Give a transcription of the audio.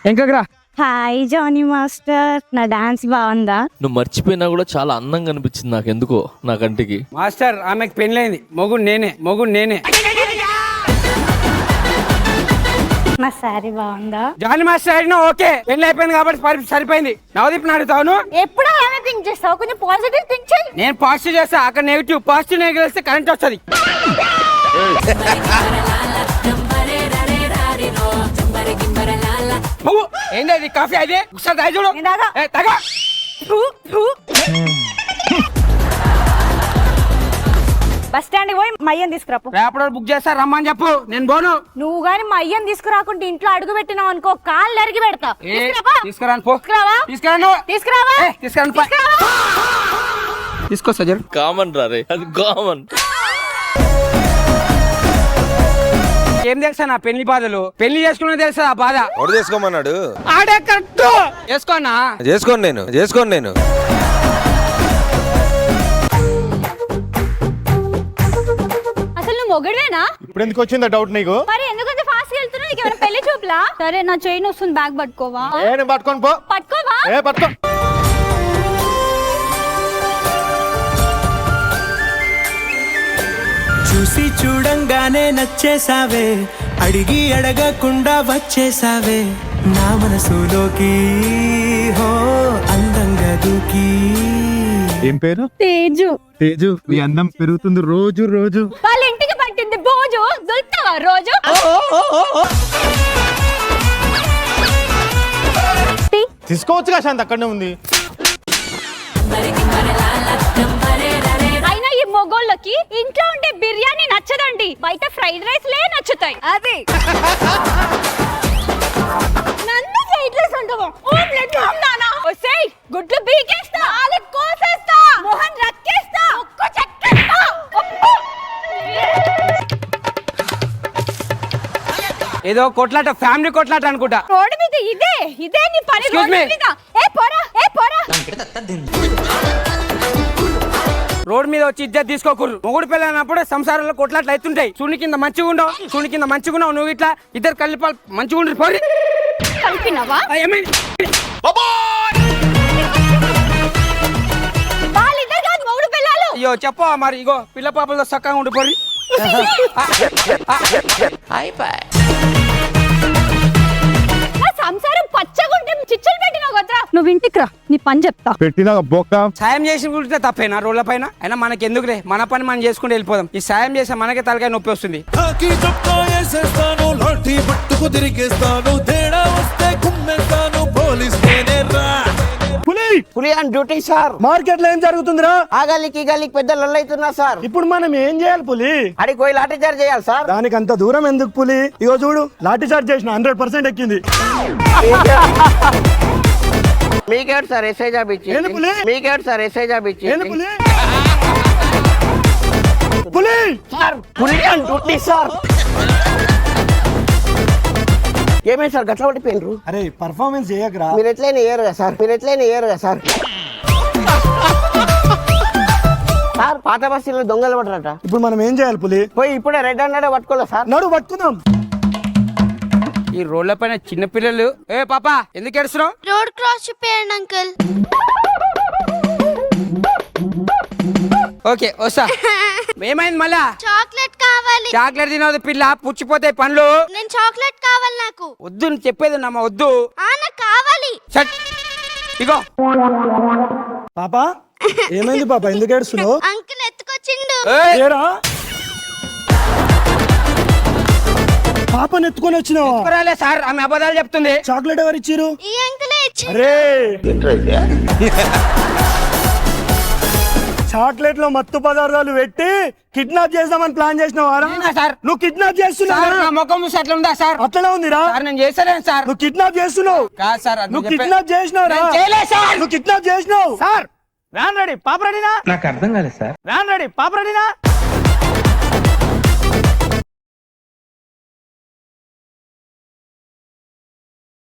ఎంకగ్రా. Hi Johnny master, నా dance బాగుందా? నువ్వు మర్చిపోయినా కూడా చాలా అందంగా అనిపించింది నాకు, ఎందుకో నా కంటికి. మాస్టర్ ఆమెకు పెళ్ళైంది, మొగుడు నేనే. నా శారీ బాగుందా? జానీ మాస్టర్ అయినా ఓకే, పెళ్ళి అయిపోయింది కాబట్టి సరిపోయింది. నవదీప్ అడుగుతాను, ఎప్పుడు అలానే థింక్ చేస్తావు, కొంచెం పాజిటివ్ థింక్ చేయి. నేను పాజిటివ్ చేస్తా, అక్కడ నెగిటివ్. పాజిటివ్ నెగిటివ్ కరెంట్ వస్తుంది. ఏంటి కాఫీ? అది ఒకసారి తాగి చూడు. బస్ స్టాండ్ పోయి మా అయ్యని తీసుకురాపు. రేపటి బుక్ చేస్తా, రమ్మని చెప్పు, నేను పోను. నువ్వు గాని మా అయ్యని తీసుకురాకుంటే ఇంట్లో అడుగు పెట్టినావు అనుకో, కాళ్ళు అరిగి పెడతా. తీసుకురాను పో. తీసుకురాను తీసుకొస్తా జరు. కామన్ రా రే, అది కామన్. ఏం తెలుసా నా పెళ్లి బాధలు? పెళ్లి చేసుకున్నా తెలుసా ఆ బాధ? ఎవరు చేసుకోమన్నాడు? ఆడే కరెక్ట్. చేసుకోనా? చేసుకోను నేను. అసలు నువ్వు మొగడవేనా? ఇప్పుడు ఎందుకు వచ్చిందా డౌట్ నీకు? మరి ఎందుకంత ఫాస్ట్ వెళ్తున్నావు? నీకు ఏమైనా పెళ్లి చూపులా? సరే నా చైన్ వస్తుంది, బ్యాగ్ పట్టుకోవా? నేను పట్టుకొని పో. పట్టుకోవా? పట్టుకో. చూసి చూడంగానే నచ్చేసావే, అడిగి అడగకుండా వచ్చేసావే నా మనసులోకి, హో అందంగా దూకి. ఏం పేరు? తేజు. తేజు, నీ అందం పెరుగుతుంది రోజు రోజు. వాళ్ళ ఇంటికి పట్టింది బోజు, దొరుకుతావా రోజు? తీసుకోవచ్చుగా శాంతి, అక్కడనే ఉంది. అయినా ఈ మొగోళ్ళకి ఇంట్లో ఉండే బిర్యానీ నచ్చదండి, బయట ఫ్రైడ్ రైస్ లే నచ్చుతాయి. అది నన్ను ఫ్రైడ్ రైస్ అంటావా? ఆమ్లెట్ నానా ఒసేయ్, గుడ్లు బీకేస్తా, ఆలు కోసేస్తా, మోహన్ రక్కేస్తా, ఉక్కు చెక్కేస్తా. ఏదో కొట్లాట, ఫ్యామిలీ కొట్లాట అనుకుంటా. రోడ్డు మీద ఇదే నీ పని. రోడ్డు మీద రోడ్ మీద వచ్చి ఇద్దరు తీసుకోకూడదు. మొగుడు పిల్లనప్పుడు సంసారంలో కొట్లాట్లు అవుతుంటాయి. సుని కింద మంచిగా ఉండవు, నువ్వు ఇట్లా ఇద్దరు కలిపి మంచిగా ఉండరు. పోరి కలిపినవా? వాళ్ళిద్దరు కాదు మొగుడు పిల్లలు. అయ్యో చెప్పా మరి, ఇగో పిల్ల పాపలతో చక్కగా ఉండిపోయి. సంసారం పచ్చగుంటే చిచ్చులు పెట్టినావు కదరా. నువ్వు ఇంటికి రా, నీ పని చెప్తా. పెట్టినా బొక్క. సాయం చేసి ఉంటే తప్పేనా రోడ్ల పైన? అయినా మనకి ఎందుకులే, మన పని మనం చేసుకుంటూ వెళ్ళిపోదాం. ఈ సాయం చేస్తే మనకే తలకాయ నొప్పి వస్తుంది. పులి ఆన్ డ్యూటీ సార్. మార్కెట్ లో ఏం జరుగుతుందిరా? ఆ గల్లీకి గల్లీకి పెద్ద లొల్లైతున్నా సార్. ఇప్పుడు మనం ఏం చేయాలి పులి? అడిగి పోయి లాఠీ చార్జ్ చేయాలి సార్. దానికి అంత దూరం ఎందుకు పులి? ఇగో చూడు, లాఠీ చార్జ్ చేసిన 100% ఎక్కింది. మీకేడు సార్ ఎస్ఐ జాబ్ ఇచ్చి? మీకేడు సార్ ఎస్ఐ జాబ్ ఇచ్చి? పులి సార్, పులి ఆన్ డ్యూటీ సార్. ఏమైంది సార్ గట్ల పట్టిపోయినరు? అరే పర్ఫార్మెన్స్ చేయకరా. మీరు ఎట్లయినా ఏరుగా సార్, సార్. సార్ పాత బస్తీలో దొంగలు పడరట. ఇప్పుడు మనం ఏం చేయాలి పులి? పోయి ఇప్పుడే రెడ్ హండ్రెడ్ పట్టుకోలే సార్. నడు పట్టుకుందాం. ఈ రోడ్ల పైన చిన్న పిల్లలు. ఏ పాపా ఎందుకు ఏడుస్తున్నావు? రోడ్ క్రాస్ చెప్పేయండి అంకుల్. ఓకే వస్తా. ఏమైంది మళ్ళా? చాక్లెట్ కావాలి. చాక్లెట్ తినవద్దు పిల్ల, పుచ్చిపోతాయి పండ్లు. నేను చాక్లెట్ కావాలి నాకు. వద్దు చెప్పేది నమ్మ, వద్దు. నాకు కావాలి. ఇగో పాపా, ఏమైంది పాపా, ఎందుకు ఏడుస్తున్నావు? అంకుల్ ఎత్తుకొచ్చిండు. ఏరా పాపని ఎత్తుకొని వచ్చినావా? ఎత్తుకురాలే సార్, ఆమె అబద్ధాలు చెప్తుంది. చాక్లెట్ ఎవరు ఇచ్చిరు? ఈ అంకులే ఇచ్చిండు. అరే చాక్లెట్ లో మత్తు పదార్థాలు పెట్టి కిడ్నాప్ చేద్దామని ప్లాన్ చేసినావారా? సార్ నువ్వు కిడ్నాప్ చేస్తున్నావు. నా ముఖం చూసి అట్లా ఉందా సార్? అట్లనే ఉందిరా. సార్ నేను చేసలేను సార్. నువ్వు కిడ్నాప్ చేస్తున్నావు. కాదు సార్, నువ్వు కిడ్నాప్ చేసినావు. నువ్వు కిడ్నాప్ చేసినావు సార్. వ్యాన్ రెడీ, పాప రెడీనా? నాకు అర్థం కాలేదు సార్. వ్యాన్ రెడీ, పాప రెడీనా?